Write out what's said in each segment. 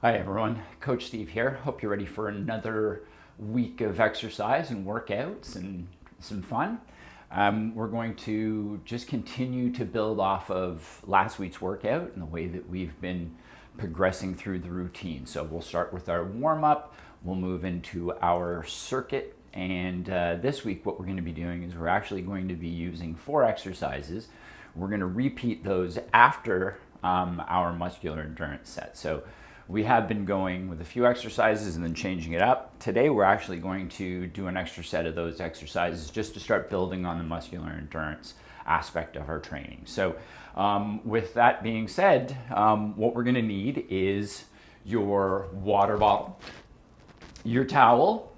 Hi everyone, Coach Steve here. Hope you're ready for another week of exercise and workouts and some fun. We're going to just continue to build off of last week's workout and the way that we've been progressing through the routine. So we'll start with our warm-up, we'll move into our circuit, and this week what we're going to be doing is we're actually going to be using 4 exercises. We're going to repeat those after our muscular endurance set. So we have been going with a few exercises and then changing it up. Today we're actually going to do an extra set of those exercises just to start building on the muscular endurance aspect of our training. So with that being said, what we're going to need is your water bottle, your towel,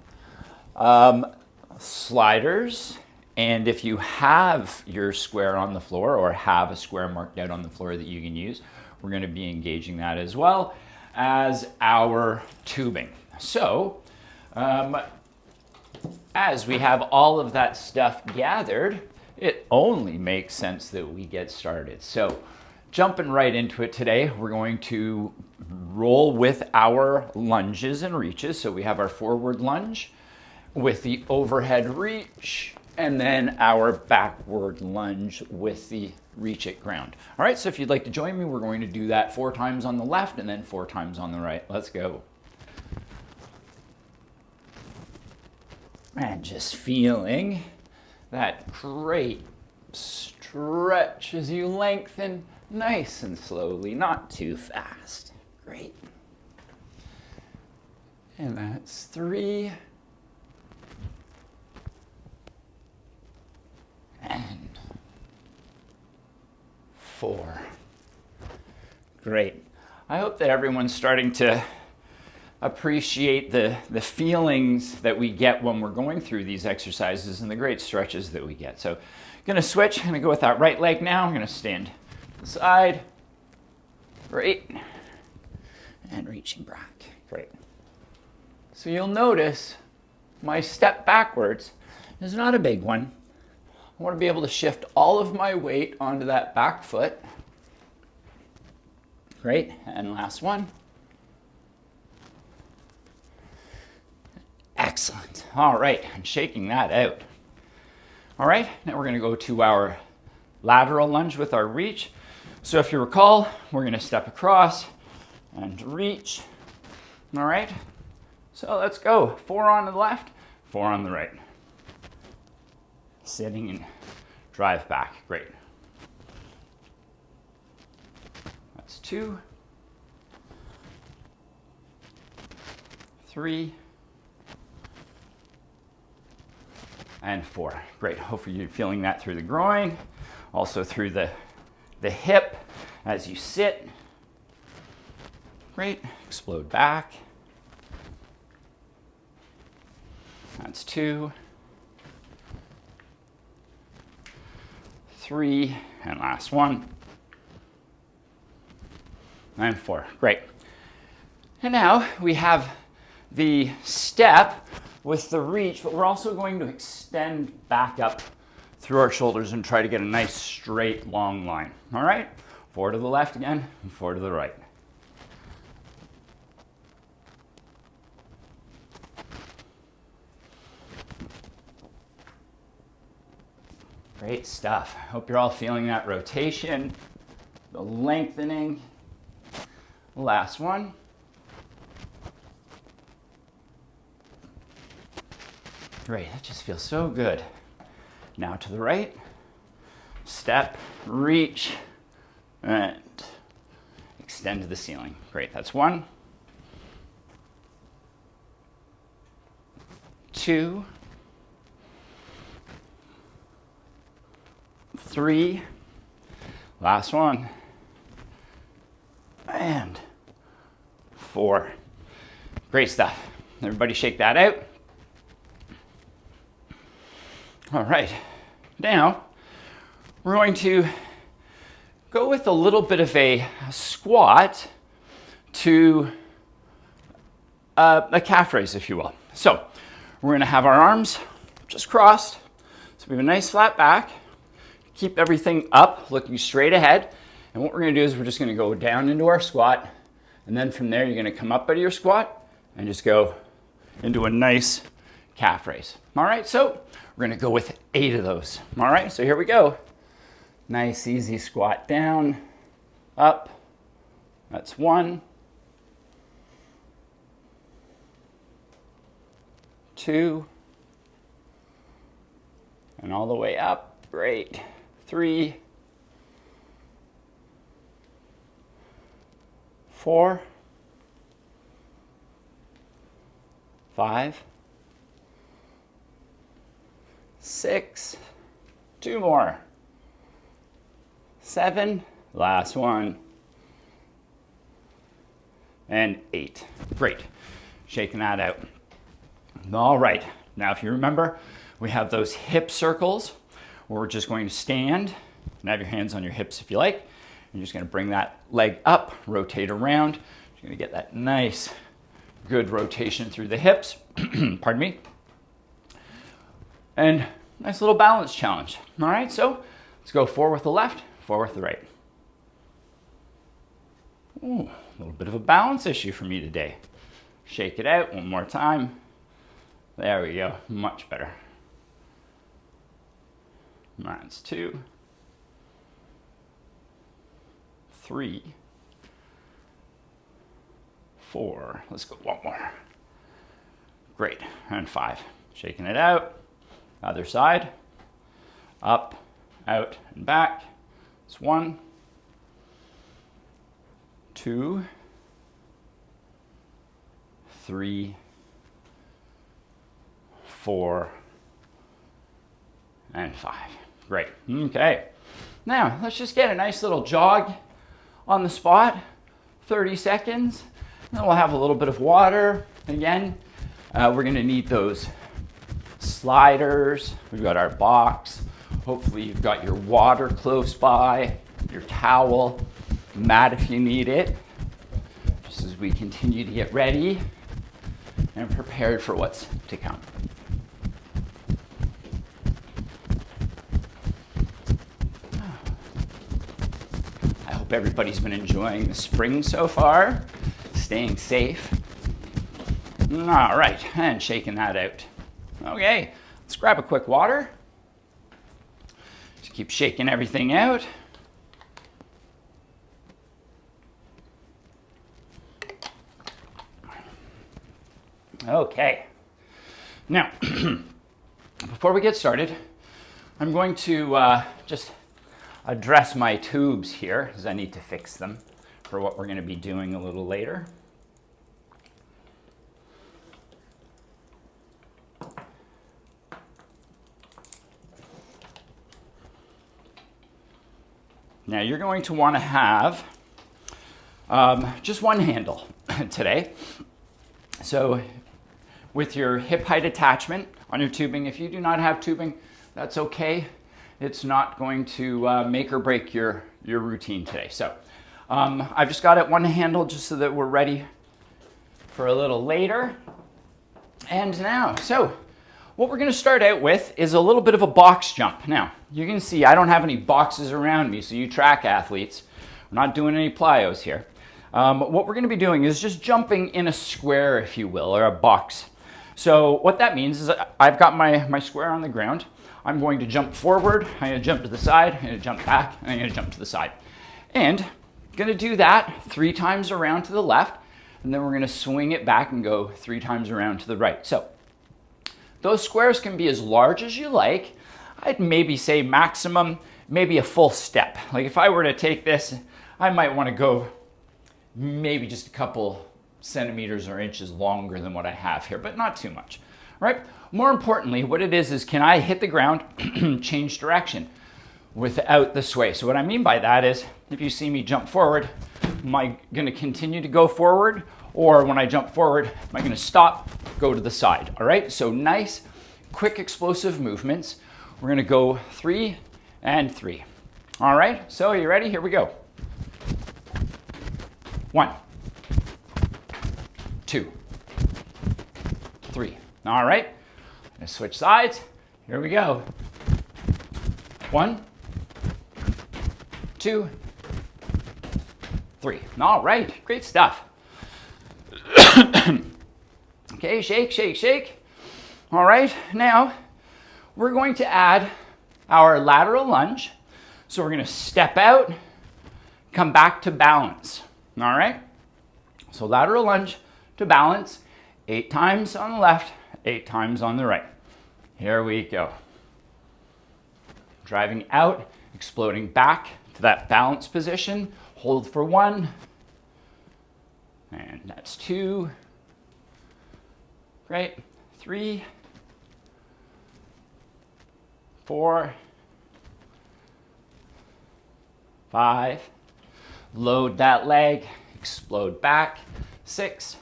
sliders, and if you have your square on the floor or have a square marked out on the floor that you can use, we're going to be engaging that as well as our tubing. So as we have all of that stuff gathered, it only makes sense that we get started. So jumping right into it today, we're going to roll with our lunges and reaches. So we have our forward lunge with the overhead reach, and then our backward lunge with the reach at ground. All right, so if you'd like to join me, we're going to do that 4 times on the left and then 4 times on the right. Let's go. And just feeling that great stretch as you lengthen nice and slowly, not too fast. Great. And that's 3. And 4. Great. I hope that everyone's starting to appreciate the feelings that we get when we're going through these exercises and the great stretches that we get. So I'm going to switch. I'm going to go with that right leg now. I'm going to stand to the side. Great. And reaching back. Great. So you'll notice my step backwards is not a big one. I want to be able to shift all of my weight onto that back foot. Great, and last one. Excellent. All right, I'm shaking that out. All right, now we're going to go to our lateral lunge with our reach. So if you recall, we're going to step across and reach. All right, so let's go. 4 on the left, 4 on the right. Sitting and drive back. Great. That's 2, 3, and 4. Great. Hopefully you're feeling that through the groin, also through the hip as you sit. Great. Explode back. That's 2, 3, and last one, and 4. Great. And now we have the step with the reach, but we're also going to extend back up through our shoulders and try to get a nice straight long line. All right? 4 to the left again, and 4 to the right. Great stuff. Hope you're all feeling that rotation, the lengthening. Last one. Great, that just feels so good. Now to the right. Step, reach, and extend to the ceiling. Great, that's 1, 2, 3, last one, and 4. Great stuff. Everybody shake that out. All right, now we're going to go with a little bit of a squat to a calf raise, if you will. So we're going to have our arms just crossed. So we have a nice flat back. Keep everything up, looking straight ahead. And what we're going to do is we're just going to go down into our squat, And then from there, you're gonna come up out of your squat and just go into a nice calf raise. All right, so we're gonna go with 8 of those. All right, so here we go. Nice, easy squat down, up. That's 1, 2, and all the way up. Great. 3, 4, 5, 6, 2 more, 7, last one, and 8. Great. Shaking that out. All right. Now, if you remember, we have those hip circles where we're just going to stand and have your hands on your hips if you like. You're just going to bring that leg up, rotate around. You're going to get that nice, good rotation through the hips. Pardon me. And nice little balance challenge. All right, so let's go 4 with the left, 4 with the right. Ooh, a little bit of a balance issue for me today. Shake it out one more time. There we go, much better. That's 2, 3, 4. Let's go one more. Great, and 5. Shaking it out. Other side. Up, out, and back. It's 1, 2, 3, 4, and 5. Great. Okay. Now, let's just get a nice little jog on the spot. 30 seconds. And then we'll have a little bit of water. Again, we're going to need those sliders. We've got our box. Hopefully you've got your water close by, your towel, mat if you need it. Just as we continue to get ready and prepared for what's to come. I hope everybody's been enjoying the spring so far, staying safe. All right, and shaking that out. Okay, let's grab a quick water. Just keep shaking everything out. Okay, now, before we get started, I'm going to just address my tubes here, because I need to fix them for what we're going to be doing a little later. Now you're going to want to have just one handle today. So with your hip height attachment on your tubing, if you do not have tubing, that's okay. It's not going to make or break your routine today. So I've just got it one handle just so that we're ready for a little later. And now, so what we're going to start out with is a little bit of a box jump. Now, you can see I don't have any boxes around me, so you track athletes, we're not doing any plyos here. What we're going to be doing is just jumping in a square, if you will, or a box. So what that means is I've got my square on the ground. I'm going to jump forward, I'm going to jump to the side, I'm going to jump back, and I'm going to jump to the side. And I'm going to do that 3 times around to the left, and then we're going to swing it back and go 3 times around to the right. So those squares can be as large as you like. I'd maybe say maximum, maybe a full step. Like if I were to take this, I might want to go maybe just a couple centimeters or inches longer than what I have here, but not too much, right? More importantly, what it is can I hit the ground, change direction without the sway? So what I mean by that is if you see me jump forward, am I going to continue to go forward? Or when I jump forward, am I going to stop, go to the side? All right, so nice, quick, explosive movements. We're going to go 3 and 3. All right, so are you ready? Here we go. 1, 2, 3. All right, let's switch sides. Here we go. 1, 2, 3. All right, great stuff. Okay, shake, shake, shake. All right, now we're going to add our lateral lunge. So we're going to step out, come back to balance. All right, so lateral lunge to balance, 8 times on the left, 8 times on the right. Here we go. Driving out, exploding back to that balance position. Hold for 1, and that's 2. Great. 3, 4, 5. Load that leg, explode back. 6.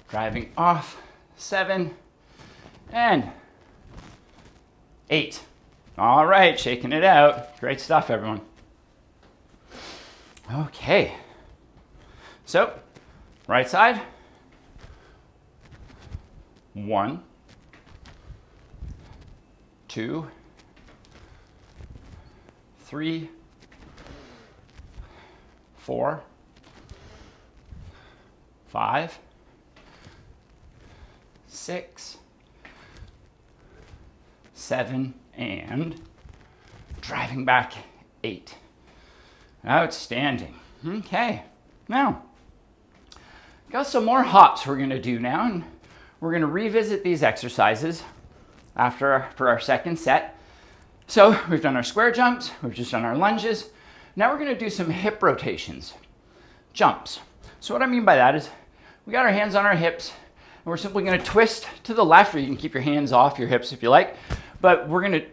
Driving off. 7 and 8. All right, shaking it out. Great stuff, everyone. Okay. So, right side. 1, 2, 3, 4, 5, 6, 7, and driving back 8. Outstanding. Okay, now got some more hops we're going to do now, and we're going to revisit these exercises for our second set. So we've done our square jumps, we've just done our lunges. Now we're going to do some hip rotations, jumps. So what I mean by that is we got our hands on our hips, and we're simply going to twist to the left, or you can keep your hands off your hips if you like, but we're going to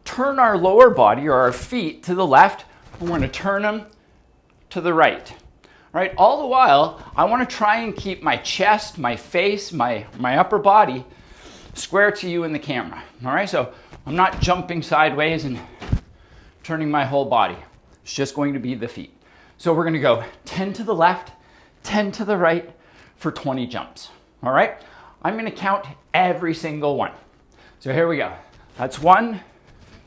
turn our lower body or our feet to the left, and we're going to turn them to the right. All right, all the while, I want to try and keep my chest, my face, my upper body square to you in the camera. All right, so I'm not jumping sideways and turning my whole body. It's just going to be the feet. So we're going to go 10 to the left, 10 to the right for 20 jumps. All right, I'm going to count every single one. So here we go. That's 1,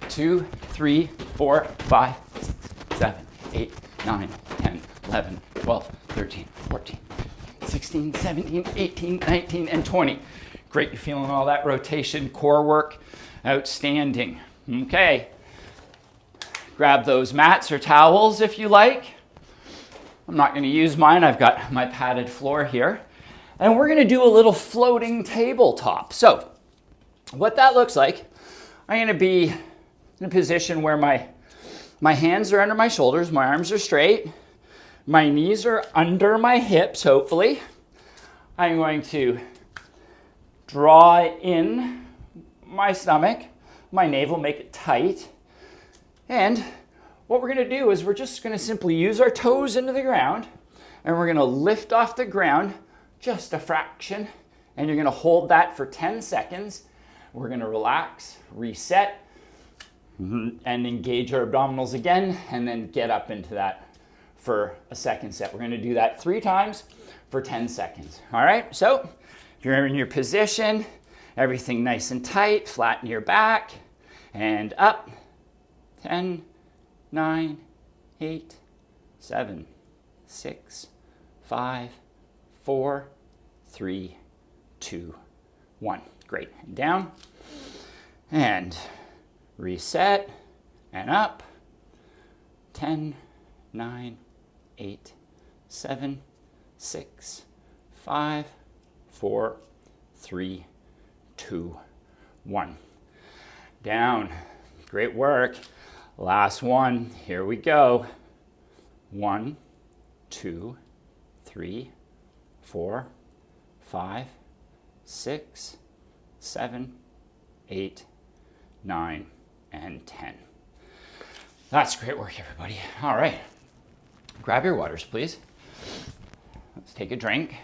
2, 3, 4, 5, 6, 7, 8, 9, 10, 11, 12, 13, 14, 16, 17, 18, 19, and 20. Great, you're feeling all that rotation, core work. Outstanding. Okay. Grab those mats or towels if you like. I'm not going to use mine. I've got my padded floor here. And we're going to do a little floating tabletop. So what that looks like, I'm going to be in a position where my hands are under my shoulders, my arms are straight, my knees are under my hips, hopefully. I'm going to draw in my stomach, my navel, make it tight. And what we're going to do is we're just going to simply use our toes into the ground, and we're going to lift off the ground just a fraction, and you're going to hold that for 10 seconds. We're going to relax, reset, and engage our abdominals again, and then get up into that for a second set. We're going to do that 3 times for 10 seconds. All right, so if you're in your position, everything nice and tight, flatten your back, and up. 10, 9, 8, 7, 6, 5, 4, 3, 2, 1. Great. And down, and reset, and up. 10, 9, 8, 7, 6, 5, 4, 3, 2, 1. Down. Great work. Last one. Here we go. 1, 2, 3, 4, 5, 6, 7, 8, 9, and 10. That's great work, everybody. All right. Grab your waters, please. Let's take a drink.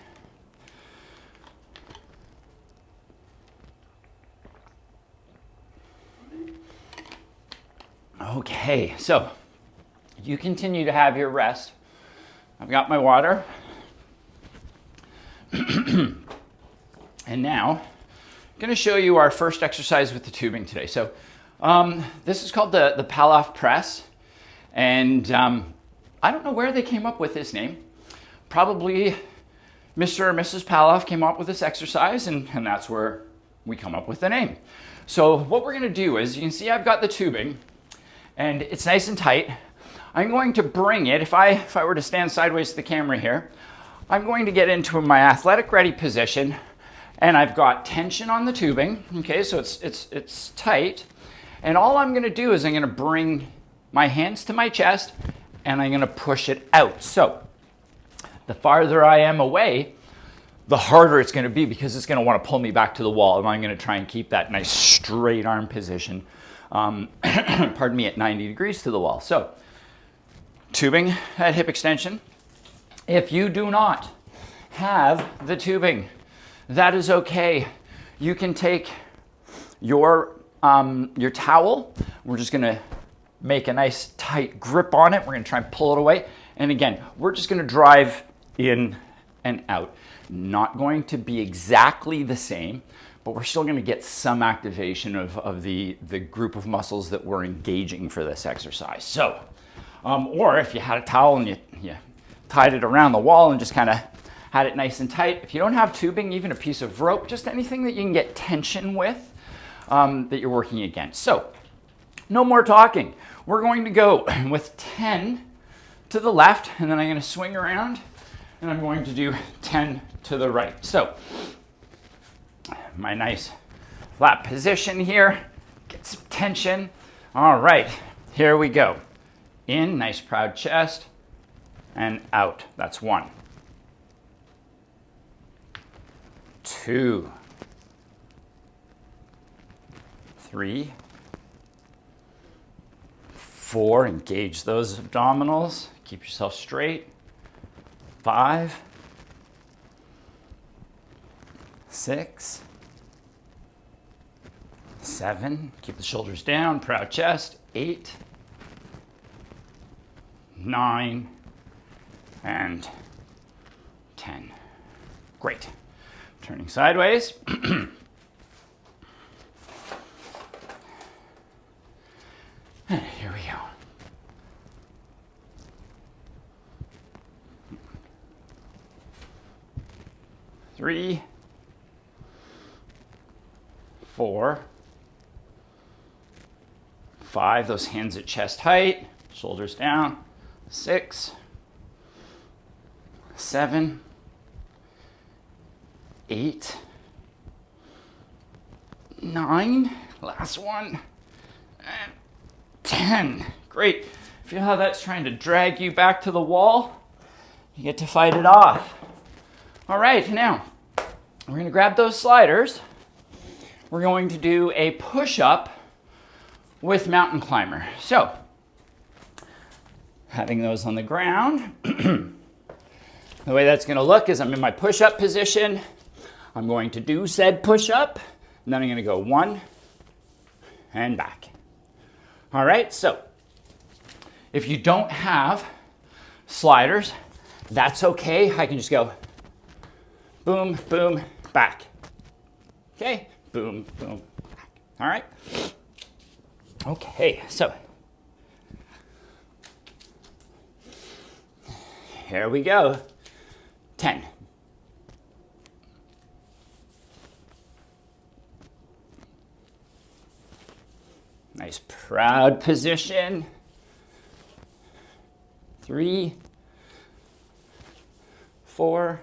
Okay, so you continue to have your rest. I've got my water. And now I'm going to show you our first exercise with the tubing today. So this is called the Palloff press. And I don't know where they came up with this name. Probably Mr. or Mrs. Pavlov came up with this exercise, and that's where we come up with the name. So what we're gonna do is, you can see I've got the tubing, and it's nice and tight. I'm going to bring it, if I were to stand sideways to the camera here, I'm going to get into my athletic ready position, and I've got tension on the tubing, okay, so it's tight. And all I'm gonna do is I'm gonna bring my hands to my chest, and I'm gonna push it out. So the farther I am away, the harder it's gonna be, because it's gonna wanna pull me back to the wall, and I'm gonna try and keep that nice straight arm position, pardon me, at 90 degrees to the wall. So tubing at hip extension. If you do not have the tubing, that is okay. You can take your towel. We're just gonna make a nice tight grip on it. We're gonna try and pull it away. And again, we're just gonna drive in and out. Not going to be exactly the same, but we're still gonna get some activation of the group of muscles that we're engaging for this exercise. So, or if you had a towel and you tied it around the wall and just kind of had it nice and tight. If you don't have tubing, even a piece of rope, just anything that you can get tension with, that you're working against. So, no more talking. We're going to go with 10 to the left, and then I'm going to swing around, and I'm going to do 10 to the right. So, my nice flat position here, get some tension. All right, here we go. In, nice proud chest, and out. That's 1. 2. 3. 4, engage those abdominals, keep yourself straight. 5. 6. 7, keep the shoulders down, proud chest. 8. 9, and 10. Great. Turning sideways. And here we go. Three, 4, 5. Those hands at chest height, shoulders down. 6, 7, 8, 9. Last one. And 10. Great. Feel how that's trying to drag you back to the wall? You get to fight it off. All right, now we're going to grab those sliders. We're going to do a push-up with mountain climber. So, having those on the ground, the way that's going to look is I'm in my push-up position. I'm going to do said push-up, and then I'm going to go 1 and back. All right, so if you don't have sliders, that's okay. I can just go boom, boom, back. Okay, boom, boom, back. All right. Okay, so here we go. 10. Nice proud position. 3, 4.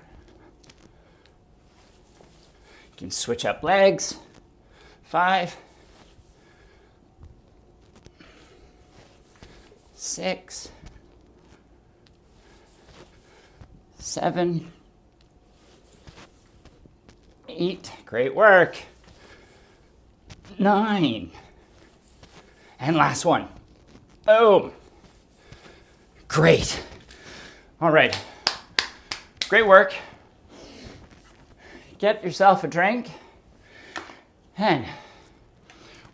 You can switch up legs. 5, 6, 7, 8. Great work. 9. And last one. Boom. Great. All right. Great work. Get yourself a drink. And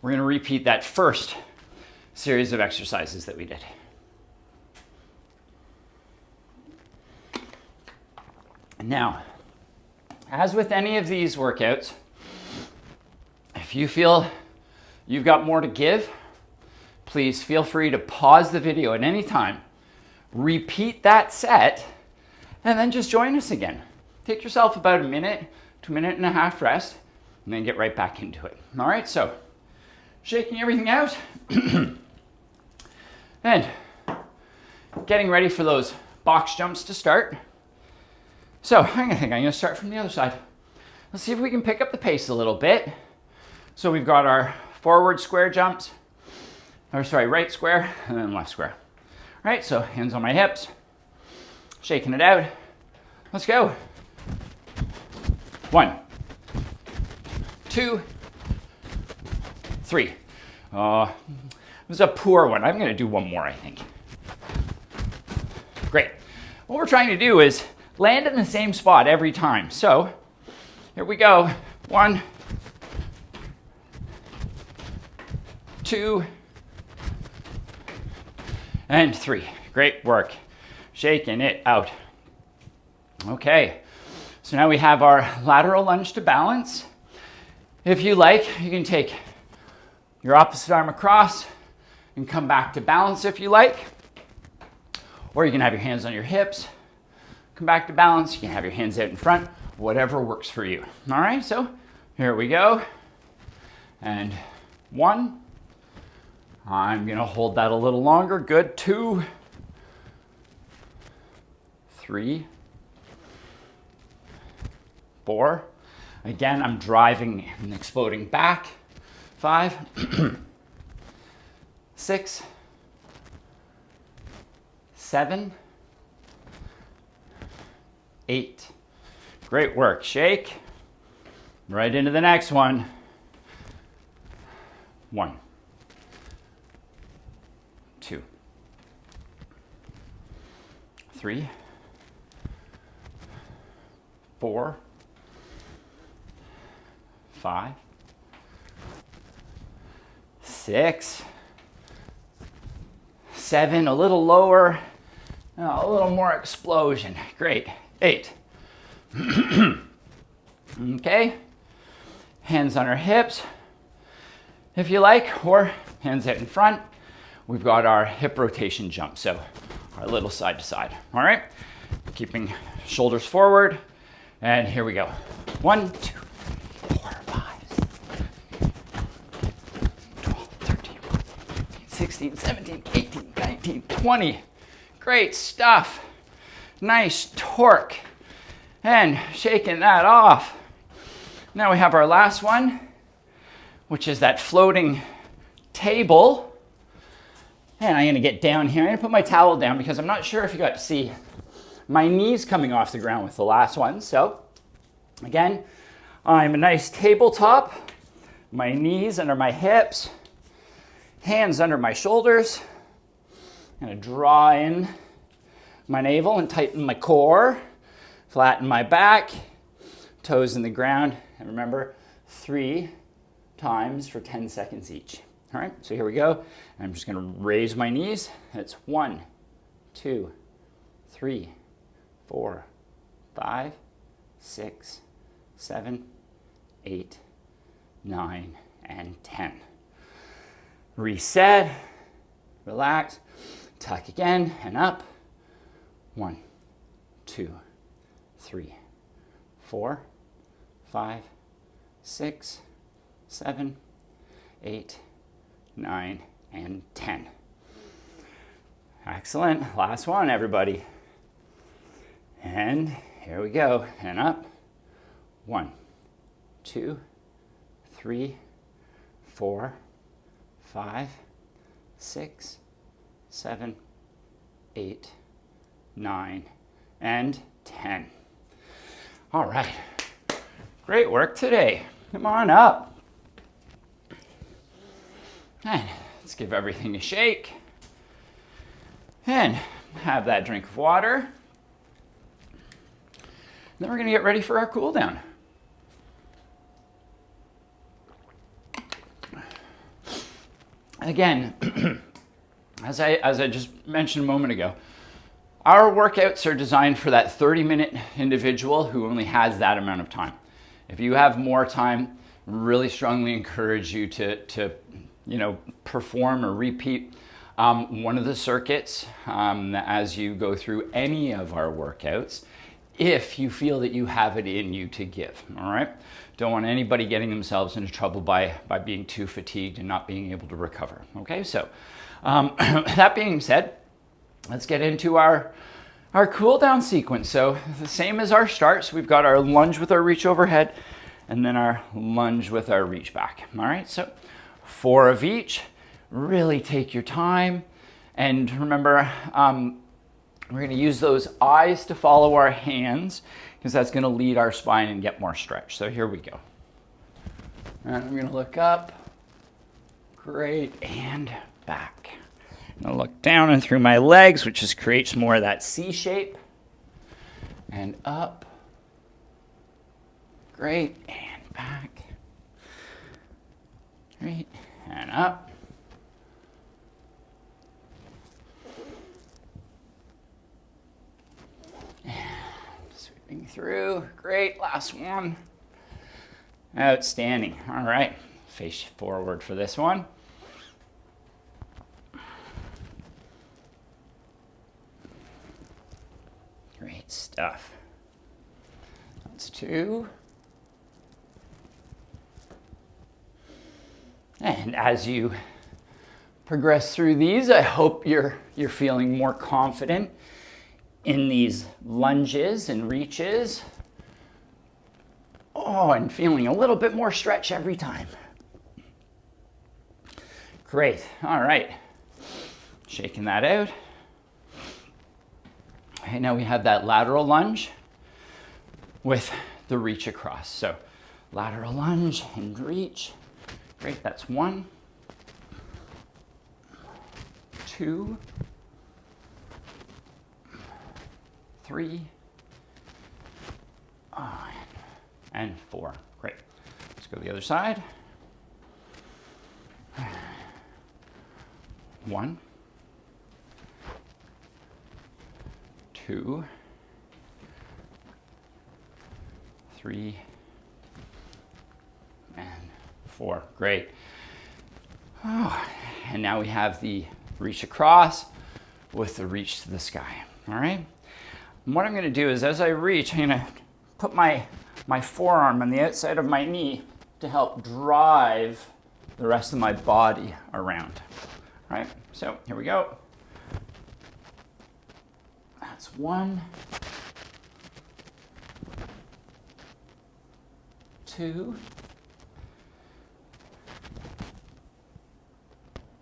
we're going to repeat that first series of exercises that we did. Now, as with any of these workouts, if you feel you've got more to give, please feel free to pause the video at any time, repeat that set, and then just join us again. take yourself about a minute to a minute and a half rest, and then get right back into it. All right, so shaking everything out and getting ready for those box jumps to start. So I'm gonna start from the other side. Let's see if we can pick up the pace a little bit. So we've got our forward square jumps, right square and then left square. All right, so hands on my hips, shaking it out. Let's go. 1, 2, 3. It was a poor one. I'm gonna do one more, I think. Great. What we're trying to do is land in the same spot every time. So here we go. 1, 2, and 3. Great work. Shaking it out. Okay, so now we have our lateral lunge to balance. If you like, you can take your opposite arm across and come back to balance if you like. Or you can have your hands on your hips, come back to balance. You can have your hands out in front, whatever works for you. All right, so here we go. And 1. I'm gonna hold that a little longer. Good. 2, 3, 4. Again, I'm driving and exploding back. 5, 6, 7, 8. Great work. Shake. Right into the next one. 1, 2, 3, 4, 5, 6, 7, a little lower, a little more explosion. Great. 8. Okay, hands on our hips if you like, or hands out in front. We've got our hip rotation jump, so our little side to side. All right, keeping shoulders forward, and here we go. 1, 2, 4, 5, 12, 13, 14, 16, 17, 18, 19, 20. Great stuff. Nice torque. And shaking that off. Now we have our last one, which is that floating table. And I'm gonna get down here. I'm gonna put my towel down because I'm not sure if you got to see my knees coming off the ground with the last one. So again, I'm a nice tabletop, my knees under my hips, hands under my shoulders. I'm gonna draw in my navel and tighten my core, flatten my back, toes in the ground, and remember, 3 times for 10 seconds each. All right, so here we go. I'm just gonna raise my knees. It's 1, 2, 3, 4, 5, 6, 7, 8, 9, and 10. Reset, relax, tuck again, and up. 1, 2, 3, 4, 5, 6, 7, 8, 9, and 10. Excellent. Last one, everybody. And here we go. And up. 1, 2, 3, 4, 5, 6, 7, 8, 9, and 10. All right. Great work today. Come on up. And let's give everything a shake. And have that drink of water. Then we're going to get ready for our cool down. Again, as I just mentioned a moment ago, our workouts are designed for that 30-minute individual who only has that amount of time. If you have more time, really strongly encourage you to perform or repeat one of the circuits as you go through any of our workouts if you feel that you have it in you to give, all right? Don't want anybody getting themselves into trouble by being too fatigued and not being able to recover, okay? So that being said, let's get into our cool down sequence. So the same as our start, so we've got our lunge with our reach overhead and then our lunge with our reach back, all right? So 4 of each, really take your time. And remember, we're gonna use those eyes to follow our hands because that's gonna lead our spine and get more stretch. So here we go. And I'm gonna look up, great, and back. I'm gonna look down and through my legs, which just creates more of that C shape. And up, great, and back. Great, and up. Sweeping through, great, last one. Outstanding, all right, face forward for this one. Great stuff. That's 2. And as you progress through these, I hope you're feeling more confident in these lunges and reaches. Oh, and feeling a little bit more stretch every time. Great, all right. Shaking that out. Okay, now we have that lateral lunge with the reach across. So lateral lunge and reach. Great, that's 1, 2, 3, and 4. Great. Let's go to the other side. 1, 2, 3, and 4. Great. Oh, and now we have the reach across with the reach to the sky. All right. And what I'm going to do is, as I reach, I'm going to put my forearm on the outside of my knee to help drive the rest of my body around. All right. So here we go. That's 1, 2,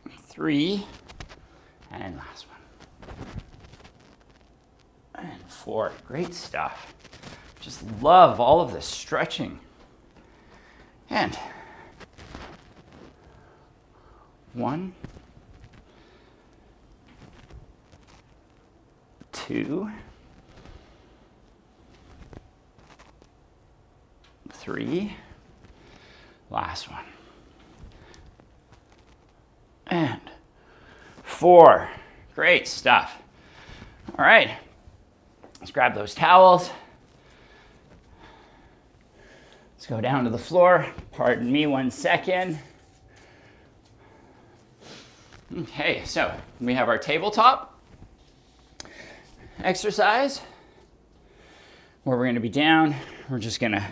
3, and last one. And 4. Great stuff. Just love all of this stretching. And 1, 2, 3, last one, and 4. Great stuff. All right, let's grab those towels. Let's go down to the floor. Pardon me 1 second. Okay, so we have our tabletop exercise where we're going to be down. We're just going to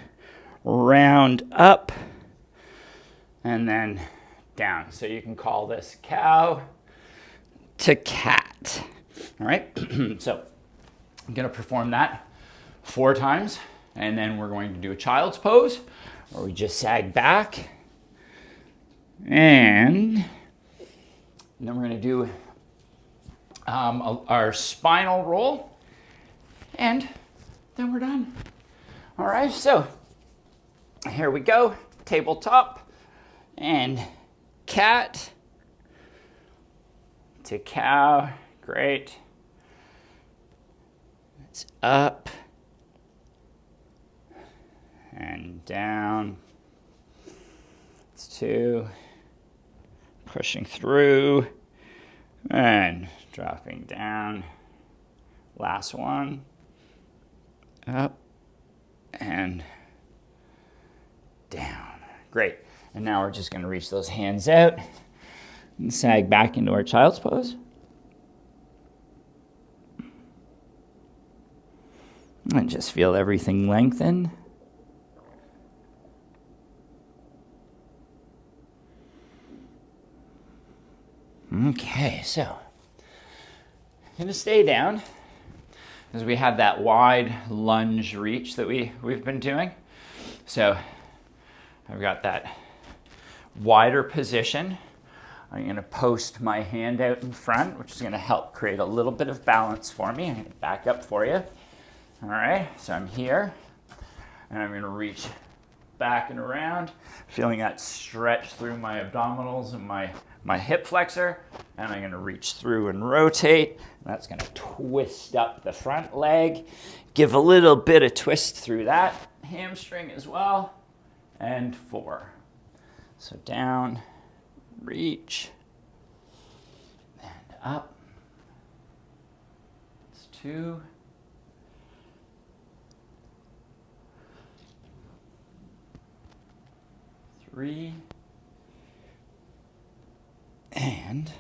round up and then down. So you can call this cow to cat. All right, so I'm going to perform that 4 times, and then we're going to do a child's pose where we just sag back, and then we're going to do our spinal roll, and then we're done. All right, so here we go. Tabletop and cat to cow. Great. It's up and down. It's 2. Pushing through and dropping down. Last one. Up and down. Great. And now we're just going to reach those hands out and sag back into our child's pose. And just feel everything lengthen. Okay, so I'm going to stay down as we have that wide lunge reach that we've been doing. So I've got that wider position. I'm going to post my hand out in front, which is going to help create a little bit of balance for me. I'm going to back up for you. All right, so I'm here, and I'm going to reach back and around, feeling that stretch through my abdominals and my hip flexor, and I'm going to reach through and rotate. That's going to twist up the front leg, give a little bit of twist through that hamstring as well, and 4. So down, reach, and up. It's 2. 3. And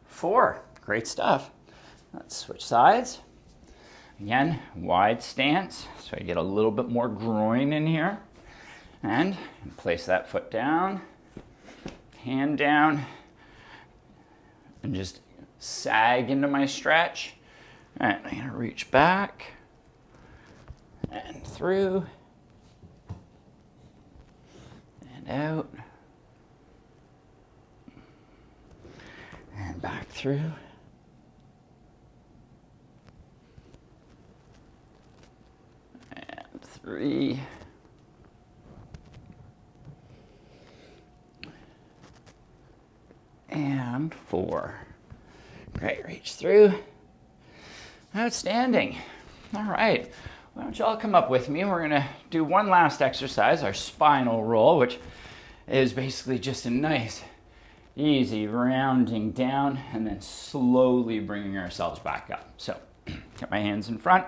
4. Great stuff. Let's switch sides. Again, wide stance, so I get a little bit more groin in here. And place that foot down, hand down, and just sag into my stretch. And I'm going to reach back and through and out and back through. And 3. And 4. Great, reach through. Outstanding. All right, why don't you all come up with me? We're gonna do one last exercise, our spinal roll, which is basically just a nice, easy rounding down and then slowly bringing ourselves back up. So, got my hands in front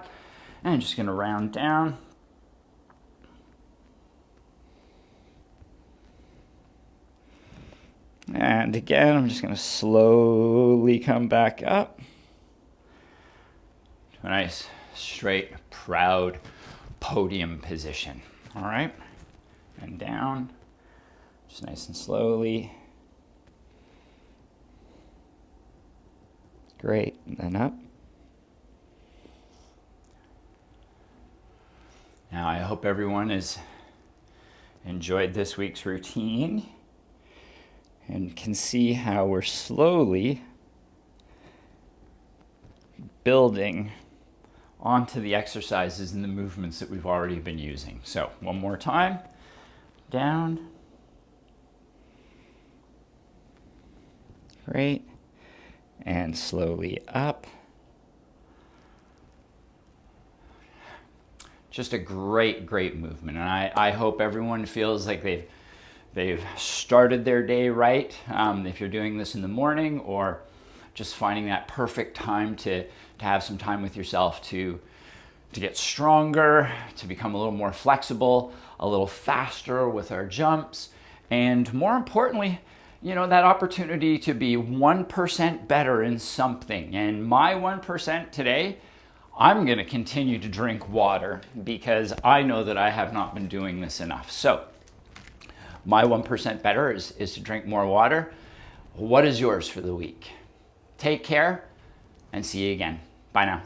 and I'm just gonna round down. And again, I'm just going to slowly come back up to a nice, straight, proud podium position. All right, and down, just nice and slowly. Great, and then up. Now, I hope everyone has enjoyed this week's routine and can see how we're slowly building onto the exercises and the movements that we've already been using. So one more time, down. Great. And slowly up. Just a great, great movement. And I hope everyone feels like they've started their day right. If you're doing this in the morning or just finding that perfect time to have some time with yourself to get stronger, to become a little more flexible, a little faster with our jumps, and more importantly, you know, that opportunity to be 1% better in something. And my 1% today, I'm gonna continue to drink water because I know that I have not been doing this enough. So my 1% better is to drink more water. What is yours for the week? Take care and see you again. Bye now.